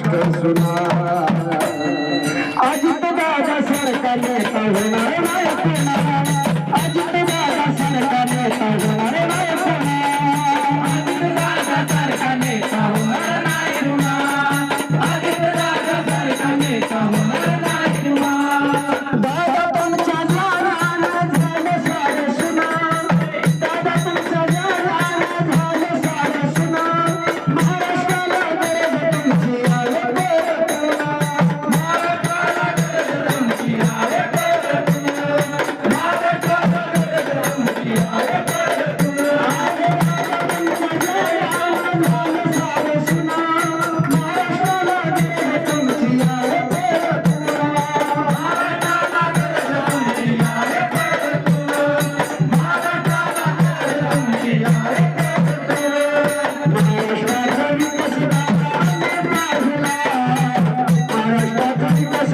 सुना अजित दादा सारखा नेता होणार नाही पुन्हा अजित दादा सारखा नेता होणार नाही पुन्हा अजित दादा सारखा नेता होणार नाही पुन्हा अजित दादा सारखा नेता होणार नाही पुन्हा दादा तुमच्या जाण्यानं झालं सारं सुना दादा तुमच्या जाण्यानं झालं सारं सुना महाराष्ट्राला गरज तुमची आहे महाराष्ट्राला गरज तुमची आहे महाराष्ट्राला गरज तुमची आहे महाराष्ट्राचा विकास